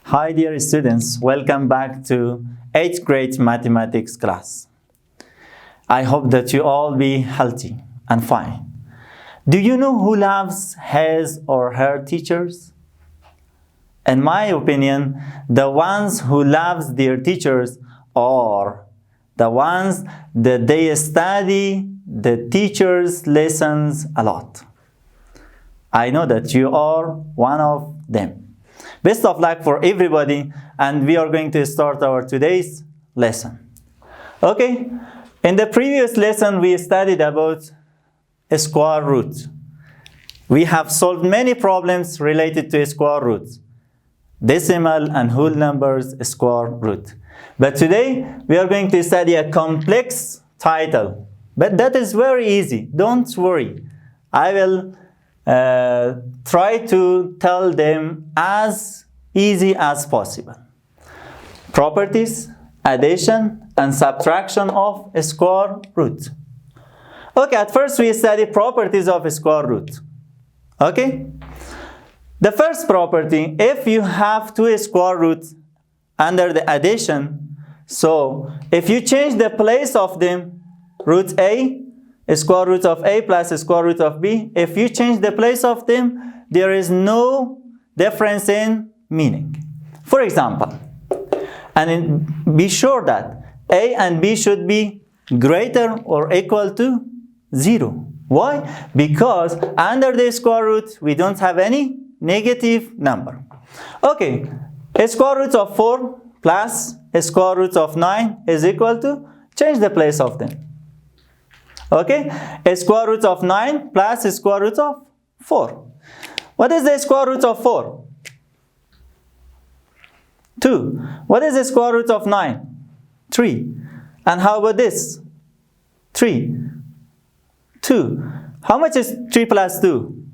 Hi dear students, welcome back to 8th grade mathematics class. I hope that you all be healthy and fine. Do you know who loves his or her teachers? In my opinion, the ones who loves their teachers are the ones that they study the teacher's lessons a lot. I know that you are one of them. Best of luck for everybody, and we are going to start our today's lesson. Okay, in the previous lesson we studied about a square root. We have solved many problems related to square roots, decimal and whole numbers square root. But today we are going to study a complex title, but that is very easy, don't worry. I will try to tell them as easy as possible. Properties, addition and subtraction of a square root. Okay, at first we study properties of a square root. Okay? The first property, if you have two square roots under the addition, so if you change the place of them, root A, square root of A plus square root of B, if you change the place of them, there is no difference in meaning. For example, and be sure that A and B should be greater or equal to 0. Why? Because under the square root, we don't have any negative number. Okay, a square root of 4 plus a square root of 9 is equal to, change the place of them. Okay, a square root of 9 plus a square root of 4. What is the square root of 4? 2. What is the square root of 9? 3. And how about this? 3. 2. How much is 3 plus 2?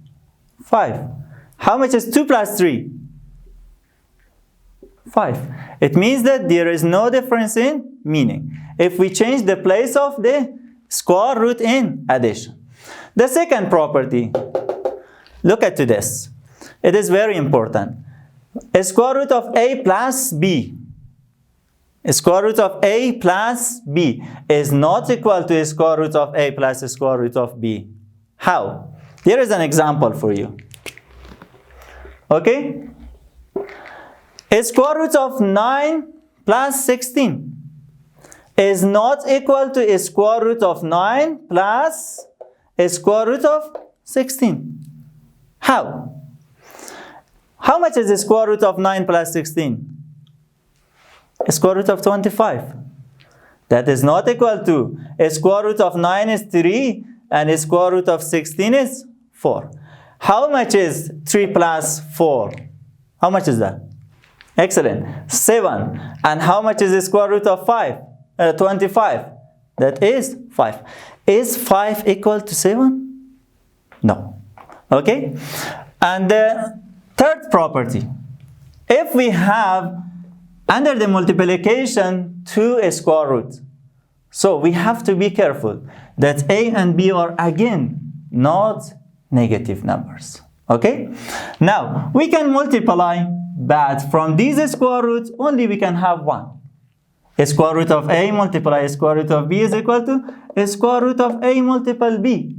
5. How much is 2 plus 3? 5. It means that there is no difference in meaning if we change the place of the square root in addition. The second property, look at this. It is very important. A square root of A plus B. A square root of A plus B is not equal to a square root of A plus a square root of B. How? Here is an example for you. Okay? A square root of 9 plus 16 is not equal to a square root of 9 plus a square root of 16. How? How much is the square root of 9 plus 16? A square root of 25. That is not equal to a square root of 9 is 3 and a square root of 16 is 4. How much is 3 plus 4? How much is that? Excellent. 7. And how much is the square root of 5? 25. That is 5. Is 5 equal to 7? No. Okay? And the third property. If we have under the multiplication two square roots, so we have to be careful that A and B are again not negative numbers. Okay? Now, we can multiply, but from these square roots, only we can have one. A square root of A multiply a square root of B is equal to a square root of A multiple B.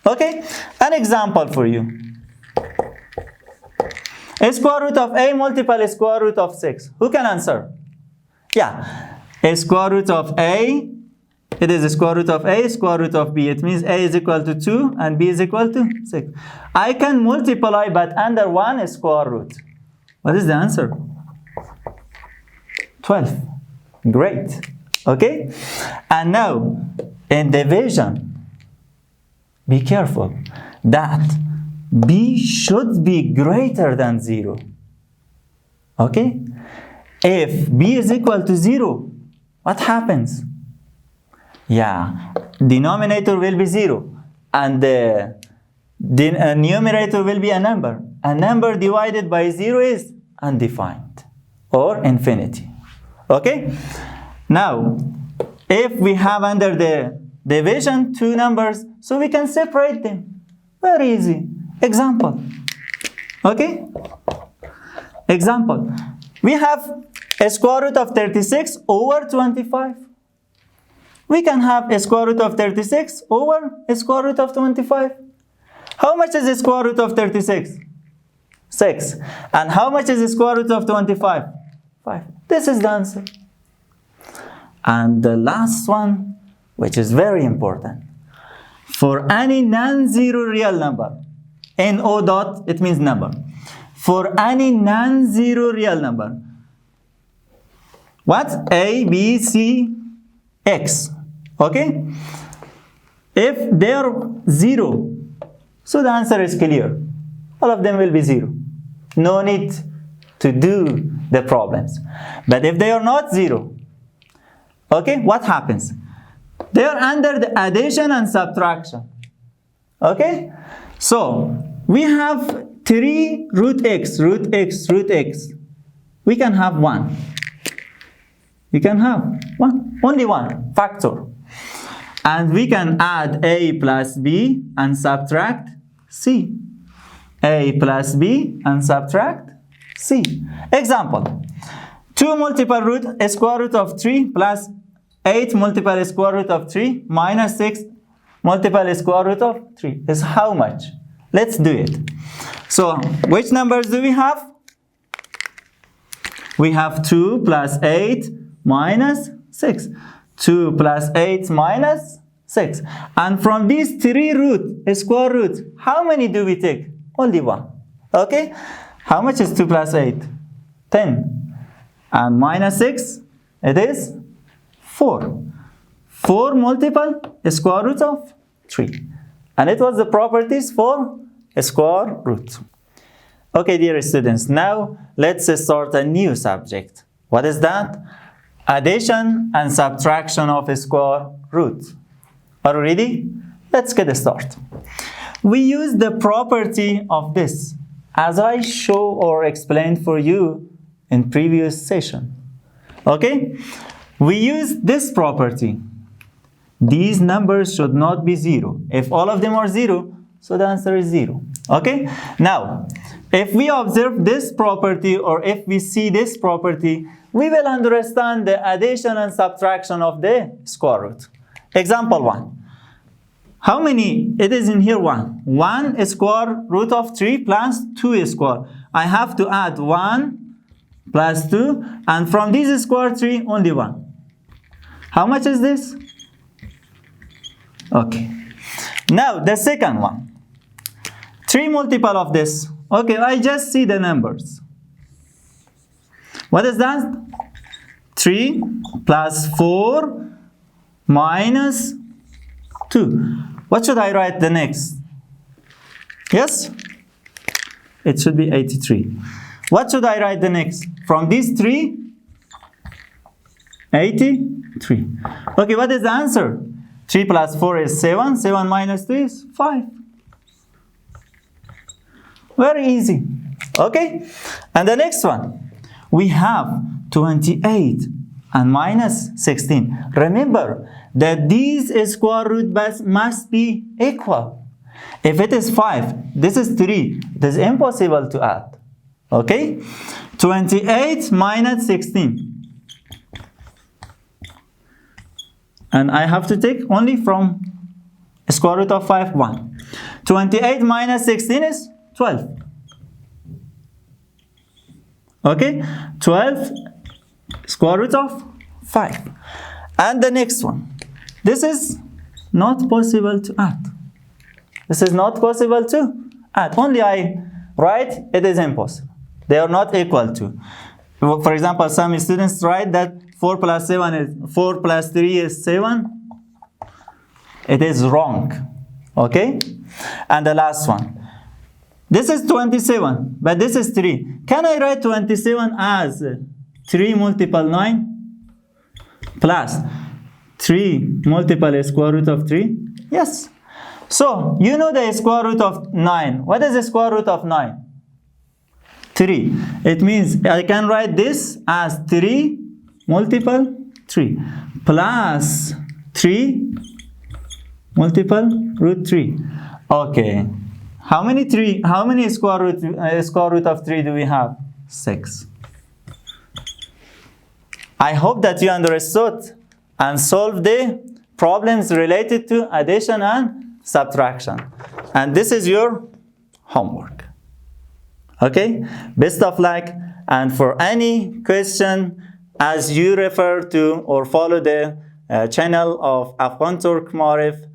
Okay? An example for you. A square root of A multiple a square root of 6. Who can answer? Yeah. A square root of A, it is a square root of A, square root of B. It means A is equal to 2 and B is equal to 6. I can multiply but under one square root. What is the answer? 12. Great. Okay? And now, in division, be careful that B should be greater than 0. Okay? If B is equal to 0, what happens? Yeah, denominator will be 0 and the numerator will be a number. A number divided by 0 is undefined or infinity. Okay? Now, if we have under the division two numbers, so we can separate them. Very easy. Example. Okay? Example, we have a square root of 36 over 25. We can have a square root of 36 over a square root of 25. How much is the square root of 36? 6. And how much is the square root of 25? 5. This is the answer. And the last one, which is very important. For any non-zero real number, NO dot, it means number. For any non-zero real number, what? A, B, C, X. Okay? If they are 0, so the answer is clear. All of them will be 0. No need to do the problems. But if they are not 0, okay, what happens? They are under the addition and subtraction. Okay? So, we have 3 root x, root x, root x. We can have 1. We can have 1, only 1 factor. And we can add a plus b and subtract c. A plus b and subtract c. Example, 2 multiple root square root of 3 plus 8 multiple square root of 3 minus 6 multiple square root of 3 is how much? Let's do it. So, which numbers do we have? We have 2 plus 8 minus 6. 2 plus 8 minus 6. And from these 3 root, square root, how many do we take? Only 1. Okay? How much is 2 plus 8? 10. And minus 6, it is 4. 4 multiple square root of 3. And it was the properties for a square root. Okay, dear students, now let's start a new subject. What is that? Addition and subtraction of a square root. Are you ready? Let's get started. We use the property of this as I show or explained for you in previous session. Okay? We use this property. These numbers should not be 0. If all of them are 0, so the answer is 0. Okay? Now, if we observe this property or if we see this property, we will understand the addition and subtraction of the square root. Example 1. How many? It is in here 1. 1 square root of 3 plus 2 square. I have to add 1 plus 2, and from this square 3, only 1. How much is this? Okay. Now, the second one. 3 multiple of this. Okay, I just see the numbers. What is that? 3 plus 4 minus 2. What should I write the next? Yes? It should be 83. What should I write the next? From these 3, 83. Okay, what is the answer? 3 plus 4 is 7. 7 minus 2 is 5. Very easy. Okay? And the next one. We have 28 and minus 16. Remember that these square root must be equal. If it is 5, this is 3. It is impossible to add. Okay? 28 minus 16. And I have to take only from square root of 5, 1. 28 minus 16 is 12. Okay? 12 square root of 5. And the next one. This is not possible to add. This is not possible to add. Only I write it is impossible. They are not equal to. For example, some students write that 4 plus 7 is 4 plus 3 is 7. It is wrong. Okay? And the last one. This is 27, but this is 3. Can I write 27 as 3 multiple 9 plus 3 multiple square root of 3? Yes. So, you know the square root of 9. What is the square root of 9? 3. It means I can write this as 3 multiple 3 plus 3 multiple root 3. Okay. How many square root of 3 do we have? 6. I hope that you understood and solved the problems related to addition and subtraction. And this is your homework. Okay? Best of luck. And for any question, as you refer to or follow the channel of Afghan-Turk Marif,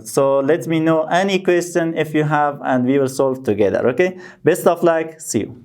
so let me know any question if you have and we will solve together. Okay? Best of luck. See you.